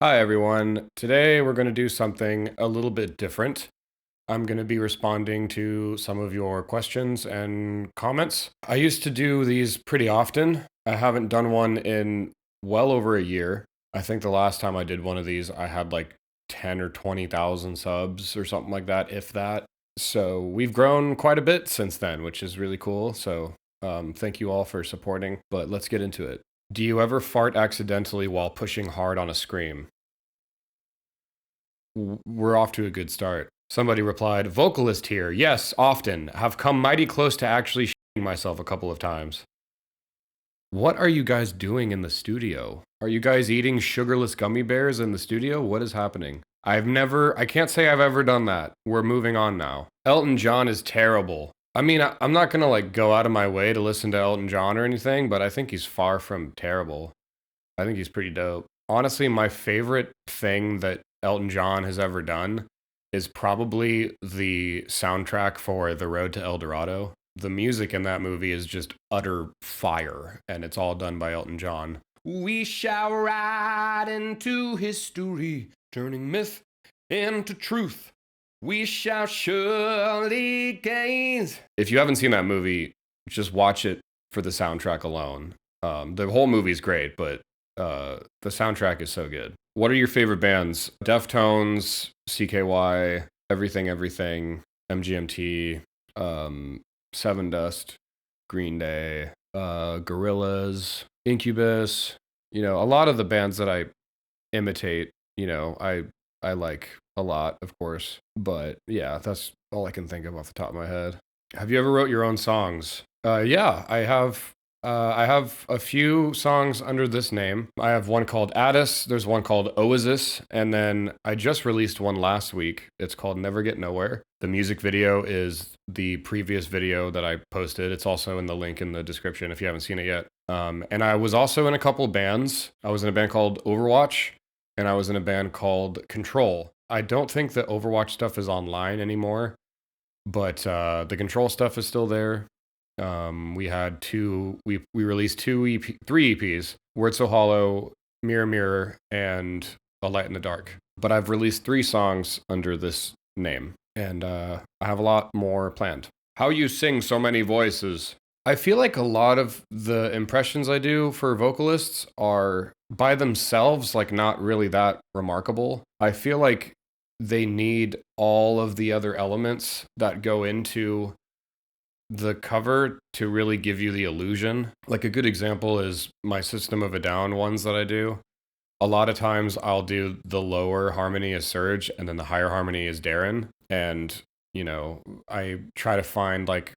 Hi, everyone. Today we're going to do something a little bit different. I'm going to be responding to some of your questions and comments. I used to do these pretty often. I haven't done one in well over a year. I think the last time I did one of these, I had like 10 or 20,000 subs or something like that, if that. So we've grown quite a bit since then, which is really cool. So thank you all for supporting, but let's get into it. Do you ever fart accidentally while pushing hard on a scream? We're off to a good start. Somebody replied, vocalist here. Yes, often. Have come mighty close to actually shitting myself a couple of times. What are you guys doing in the studio? Are you guys eating sugarless gummy bears in the studio? What is happening? I can't say I've ever done that. We're moving on now. Elton John is terrible. I mean, I'm not gonna like go out of my way to listen to Elton John or anything, but I think he's far from terrible. I think he's pretty dope. Honestly, my favorite thing that Elton John has ever done is probably the soundtrack for The Road to El Dorado. The music in that movie is just utter fire, and it's all done by Elton John. We shall ride into history, turning myth into truth. We shall surely gain. If you haven't seen that movie, just watch it for the soundtrack alone. The whole movie's great, but the soundtrack is so good. What are your favorite bands? Deftones, CKY, Everything, MGMT, Seven Dust, Green Day, Gorillaz, Incubus. You know, a lot of the bands that I imitate, I like a lot, of course. But yeah, that's all I can think of off the top of my head. Have you ever wrote your own songs? Yeah, I have. I have a few songs under this name. I have one called Addis. There's one called Oasis, and then I just released one last week. It's called Never Get Nowhere. The music video is the previous video that I posted. It's also in the link in the description if you haven't seen it yet. And I was also in a couple bands. I was in a band called Overwatch, and I was in a band called Control. I don't think the Overwatch stuff is online anymore, but the Control stuff is still there. We had we released three EPs: Word So Hollow, Mirror Mirror, and A Light in the Dark. But I've released three songs under this name, and I have a lot more planned. How you sing so many voices? I feel like a lot of the impressions I do for vocalists are by themselves like not really that remarkable. I feel like they need all of the other elements that go into the cover to really give you the illusion. Like a good example is my System of a Down ones that I do. A lot of times I'll do the lower harmony as Surge and then the higher harmony is Darren. And, I try to find like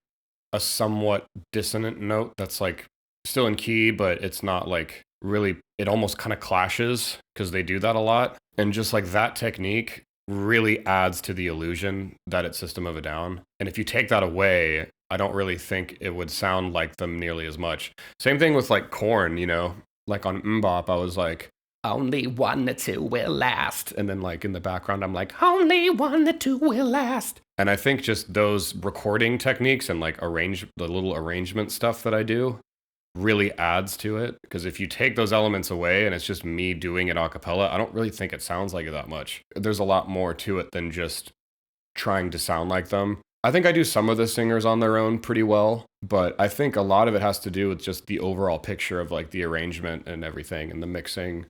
a somewhat dissonant note that's like still in key, but it's not like really, it almost kind of clashes because they do that a lot. And just like that technique really adds to the illusion that it's System of a Down. And if you take that away, I don't really think it would sound like them nearly as much. Same thing with like Korn, like on Mbop, I was like, only one or two will last. And then like in the background, I'm like, only one or two will last. And I think just those recording techniques and like the little arrangement stuff that I do really adds to it. Because if you take those elements away and it's just me doing it a cappella, I don't really think it sounds like it that much. There's a lot more to it than just trying to sound like them. I think I do some of the singers on their own pretty well, but I think a lot of it has to do with just the overall picture of like the arrangement and everything and the mixing,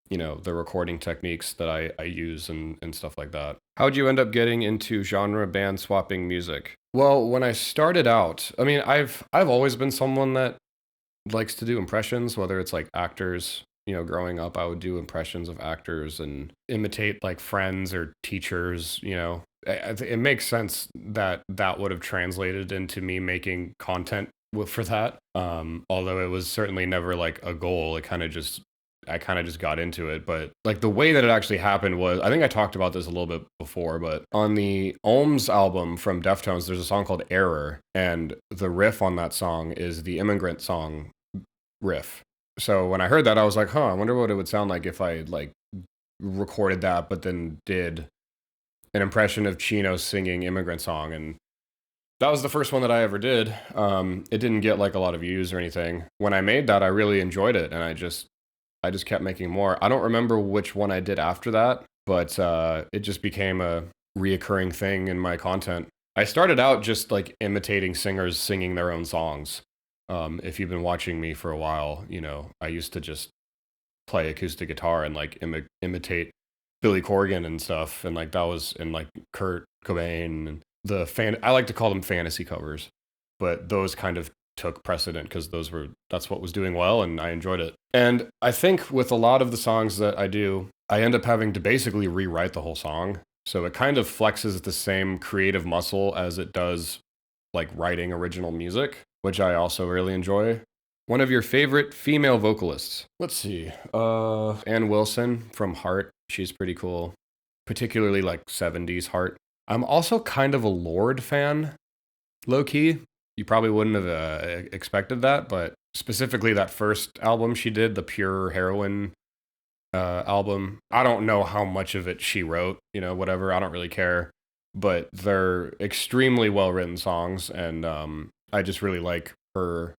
the recording techniques that I use and stuff like that. How'd you end up getting into genre band swapping music? Well, when I started out, I mean, I've always been someone that likes to do impressions, whether it's like actors. Growing up, I would do impressions of actors and imitate like friends or teachers. It makes sense that that would have translated into me making content for that. Although it was certainly never like a goal. I kind of just got into it. But like the way that it actually happened was, I think I talked about this a little bit before, but on the Ohms album from Deftones, there's a song called Error. And the riff on that song is the Immigrant Song riff. So when I heard that, I was like, I wonder what it would sound like if I like recorded that, but then did an impression of Chino singing Immigrant Song. And that was the first one that I ever did. It didn't get like a lot of views or anything. When I made that, I really enjoyed it. And I just I just kept making more. I don't remember which one I did after that, but it just became a reoccurring thing in my content. I started out just like imitating singers singing their own songs. If you've been watching me for a while, you know, I used to just play acoustic guitar and like imitate Billy Corgan and stuff, and like that was and like Kurt Cobain and I like to call them fantasy covers, but those kind of took precedent because that's what was doing well and I enjoyed it. And I think with a lot of the songs that I do, I end up having to basically rewrite the whole song. So it kind of flexes the same creative muscle as it does like writing original music, which I also really enjoy. One of your favorite female vocalists? Let's see. Ann Wilson from Heart. She's pretty cool. Particularly like 70s Heart. I'm also kind of a Lorde fan, low key. You probably wouldn't have expected that, but specifically that first album she did, the Pure Heroine album. I don't know how much of it she wrote, you know, whatever. I don't really care. But they're extremely well written songs, and I just really like her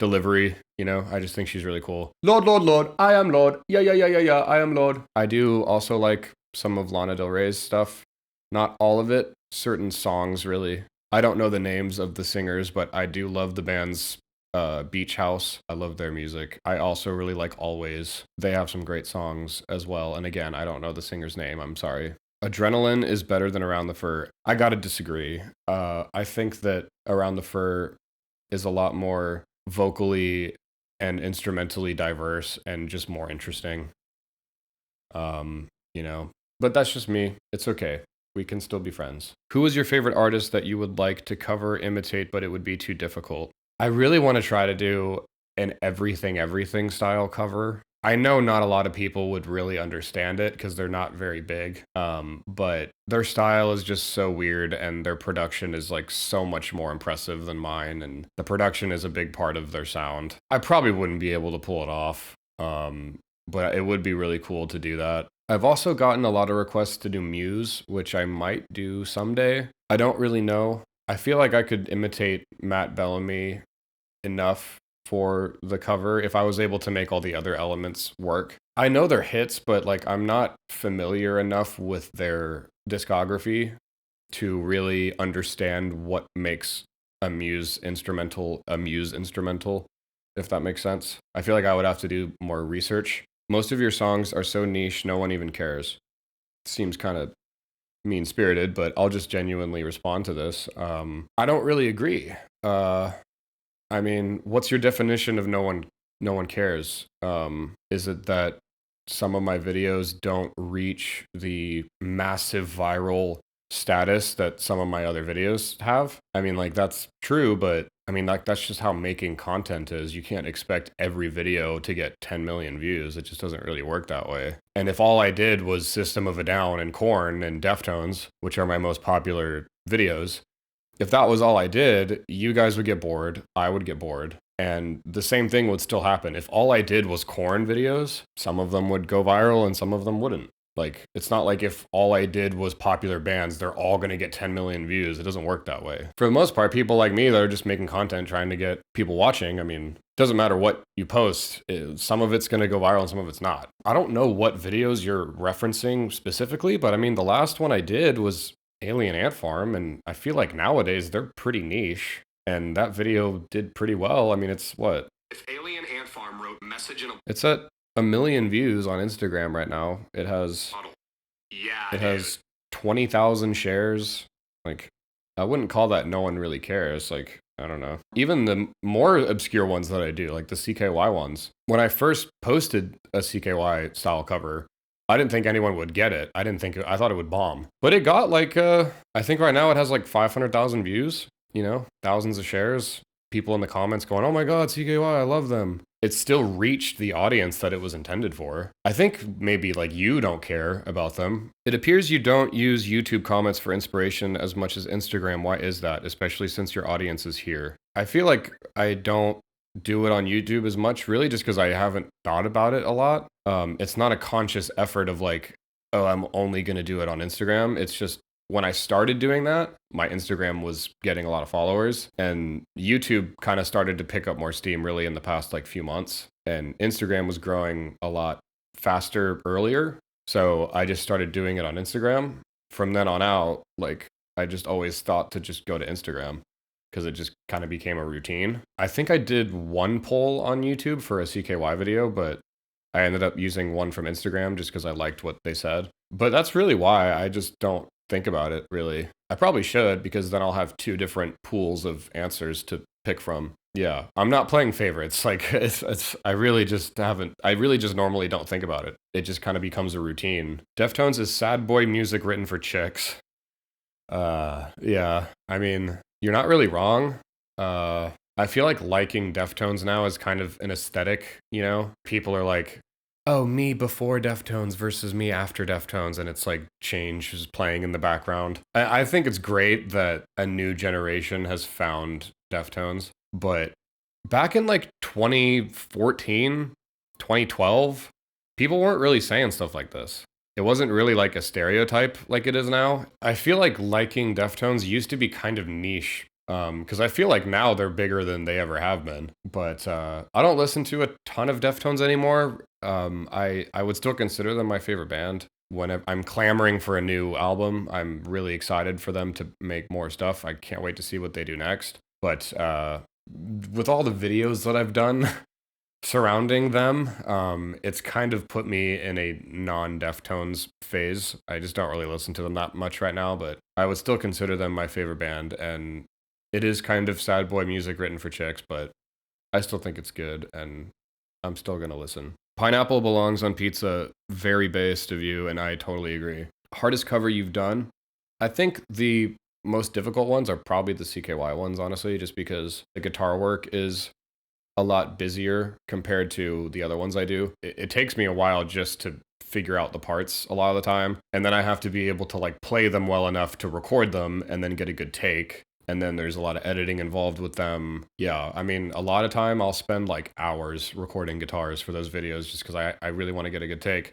delivery, you know. I just think she's really cool. Lord, Lord, Lord, I am Lord. Yeah, yeah, yeah, yeah, yeah, I am Lord. I do also like some of Lana Del Rey's stuff. Not all of it, certain songs really. I don't know the names of the singers, but I do love the band's Beach House. I love their music. I also really like Always. They have some great songs as well. And again, I don't know the singer's name. I'm sorry. Adrenaline is better than Around the Fur. I gotta disagree. I think that Around the Fur is a lot more vocally and instrumentally diverse and just more interesting. You know, but that's just me. It's okay. We can still be friends. Who is your favorite artist that you would like to cover, imitate, but it would be too difficult? I really want to try to do an everything style cover. I know not a lot of people would really understand it because they're not very big. But their style is just so weird and their production is like so much more impressive than mine. And the production is a big part of their sound. I probably wouldn't be able to pull it off. But it would be really cool to do that. I've also gotten a lot of requests to do Muse, which I might do someday. I don't really know. I feel like I could imitate Matt Bellamy enough for the cover if I was able to make all the other elements work. I know they're hits, but like I'm not familiar enough with their discography to really understand what makes a Muse instrumental, if that makes sense. I feel like I would have to do more research. Most of your songs are so niche, no one even cares. Seems kind of mean-spirited, but I'll just genuinely respond to this. I don't really agree. I mean, what's your definition of no one cares? Is it that some of my videos don't reach the massive viral status that some of my other videos have? I mean, like that's true, but I mean, like that's just how making content is. You can't expect every video to get 10 million views. It just doesn't really work that way. And if all I did was System of a Down and Korn and Deftones, which are my most popular videos, if that was all I did, you guys would get bored, I would get bored, and the same thing would still happen. If all I did was Korn videos, some of them would go viral and some of them wouldn't. Like, it's not like if all I did was popular bands, they're all going to get 10 million views. It doesn't work that way. For the most part, people like me that are just making content, trying to get people watching, I mean, it doesn't matter what you post. Some of it's going to go viral and some of it's not. I don't know what videos you're referencing specifically, but I mean, the last one I did was Alien Ant Farm, and I feel like nowadays they're pretty niche, and that video did pretty well. I mean, it's what? If Alien Ant Farm wrote message in a... It's at 1 million views on Instagram right now. It has... Yeah, it has 20,000 shares. Like, I wouldn't call that no one really cares. Like, I don't know. Even the more obscure ones that I do, like the CKY ones. When I first posted a CKY style cover, I didn't think anyone would get it. I thought it would bomb. But it got like, I think right now it has like 500,000 views, you know, thousands of shares. People in the comments going, oh my God, CKY, I love them. It still reached the audience that it was intended for. I think maybe like you don't care about them. It appears you don't use YouTube comments for inspiration as much as Instagram. Why is that? Especially since your audience is here. I feel like I don't do it on YouTube as much, really just because I haven't thought about it a lot. It's not a conscious effort of like, oh, I'm only going to do it on Instagram. It's just when I started doing that, my Instagram was getting a lot of followers, and YouTube kind of started to pick up more steam really in the past like few months. and Instagram was growing a lot faster earlier. So I just started doing it on Instagram. From then on out, like I just always thought to just go to Instagram because it just kind of became a routine. I think I did one poll on YouTube for a CKY video, but I ended up using one from Instagram just because I liked what they said. But that's really why I just don't think about it, really. I probably should, because then I'll have two different pools of answers to pick from. Yeah, I'm not playing favorites. Like, I really just haven't, I really just normally don't think about it. It just kind of becomes a routine. Deftones is sad boy music written for chicks. Yeah, I mean, you're not really wrong. I feel like liking Deftones now is kind of an aesthetic, you know? People are like, oh, me before Deftones versus me after Deftones, and it's like change is playing in the background. I think it's great that a new generation has found Deftones, but back in like 2014, 2012, people weren't really saying stuff like this. It wasn't really like a stereotype like it is now. I feel like liking Deftones used to be kind of niche. Because I feel like now they're bigger than they ever have been. But I don't listen to a ton of Deftones anymore. I would still consider them my favorite band. When I'm clamoring for a new album, I'm really excited for them to make more stuff. I can't wait to see what they do next. But with all the videos that I've done surrounding them, it's kind of put me in a non-Deftones phase. I just don't really listen to them that much right now, but I would still consider them my favorite band, and it is kind of sad boy music written for chicks, but I still think it's good, and I'm still gonna listen. Pineapple belongs on pizza, very based of you, and I totally agree. Hardest cover you've done? I think the most difficult ones are probably the CKY ones, honestly, just because the guitar work is a lot busier compared to the other ones I do. It takes me a while just to figure out the parts a lot of the time, and then I have to be able to like play them well enough to record them and then get a good take. And then there's a lot of editing involved with them. Yeah, I mean, a lot of time I'll spend like hours recording guitars for those videos just because I really want to get a good take.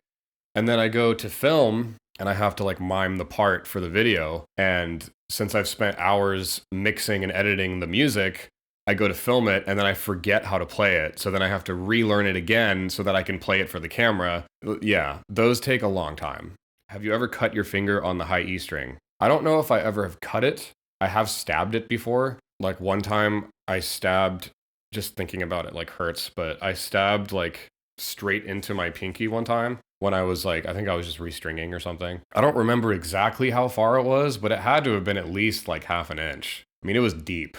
And then I go to film and I have to like mime the part for the video. And since I've spent hours mixing and editing the music, I go to film it and then I forget how to play it. So then I have to relearn it again so that I can play it for the camera. Yeah, those take a long time. Have you ever cut your finger on the high E string? I don't know if I ever have cut it. I have stabbed it before. Like one time I stabbed, just thinking about it like hurts, but I stabbed like straight into my pinky one time when I was like, I think I was just restringing or something. I don't remember exactly how far it was, but it had to have been at least like half an inch. I mean, it was deep.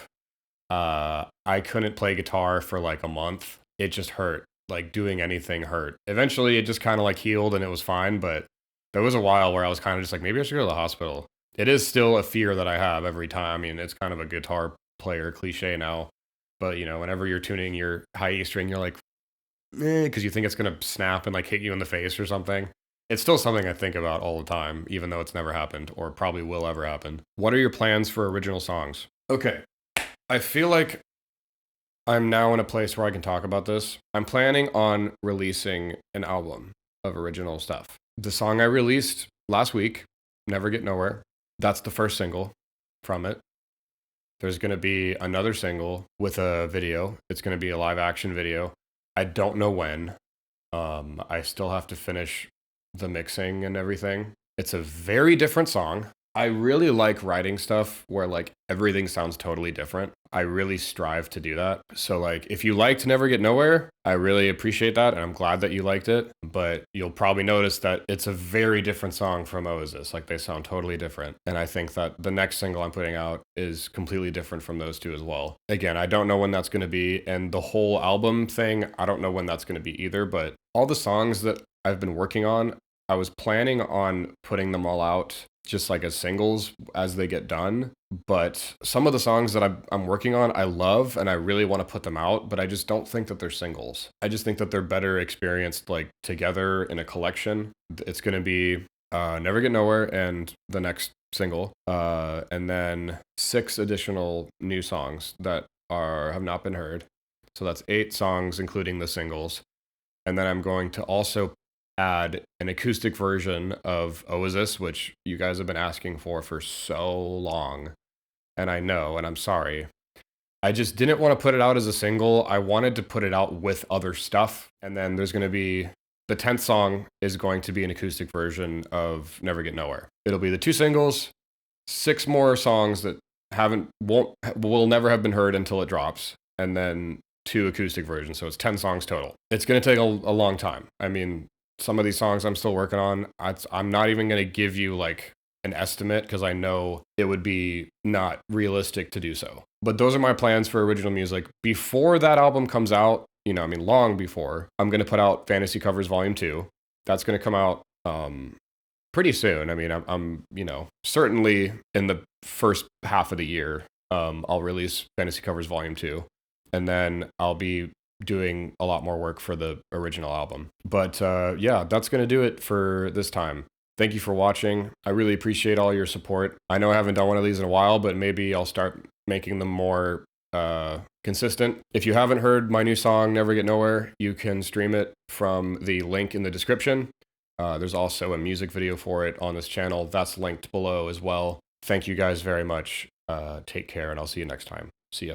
I couldn't play guitar for like a month. It just hurt. Like doing anything hurt. Eventually it just kind of like healed and it was fine, but there was a while where I was kind of just like, maybe I should go to the hospital. It is still a fear that I have every time. I mean, it's kind of a guitar player cliche now, but you know, whenever you're tuning your high E string, you're like, because you think it's gonna snap and like hit you in the face or something. It's still something I think about all the time, even though it's never happened or probably will ever happen. What are your plans for original songs? Okay, I feel like I'm now in a place where I can talk about this. I'm planning on releasing an album of original stuff. The song I released last week, Never Get Nowhere, that's the first single from it. There's going to be another single with a video. It's going to be a live action video. I don't know when. I still have to finish the mixing and everything. It's a very different song. I really like writing stuff where like everything sounds totally different. I really strive to do that. So like if you liked Never Get Nowhere, I really appreciate that and I'm glad that you liked it, but you'll probably notice that it's a very different song from Oasis. Like they sound totally different. And I think that the next single I'm putting out is completely different from those two as well. Again, I don't know when that's going to be, and the whole album thing, I don't know when that's going to be either, but all the songs that I've been working on, I was planning on putting them all out just like as singles as they get done. But some of the songs that I'm working on, I love and I really want to put them out, but I just don't think that they're singles. I just think that they're better experienced like together in a collection. It's going to be Never Get Nowhere and the next single, and then 6 additional new songs that have not been heard. So that's 8 songs, including the singles. And then I'm going to also add an acoustic version of Oasis, which you guys have been asking for so long. And I know, and I'm sorry. I just didn't want to put it out as a single. I wanted to put it out with other stuff. And then there's going to be the 10th song is going to be an acoustic version of Never Get Nowhere. It'll be the 2 singles, 6 more songs that will never have been heard until it drops, and then 2 acoustic versions. So it's 10 songs total. It's going to take a long time. I mean, some of these songs I'm still working on. I'm not even going to give you like an estimate because I know it would be not realistic to do so. But those are my plans for original music. Before that album comes out, long before, I'm going to put out Fantasy Covers Volume 2. That's going to come out pretty soon. I mean, I'm certainly in the first half of the year, I'll release Fantasy Covers Volume 2. And then I'll be doing a lot more work for the original album. But yeah, that's going to do it for this time. Thank you for watching. I really appreciate all your support. I know I haven't done one of these in a while, but maybe I'll start making them more consistent. If you haven't heard my new song, Never Get Nowhere, you can stream it from the link in the description. There's also a music video for it on this channel. That's linked below as well. Thank you guys very much. Take care, and I'll see you next time. See ya.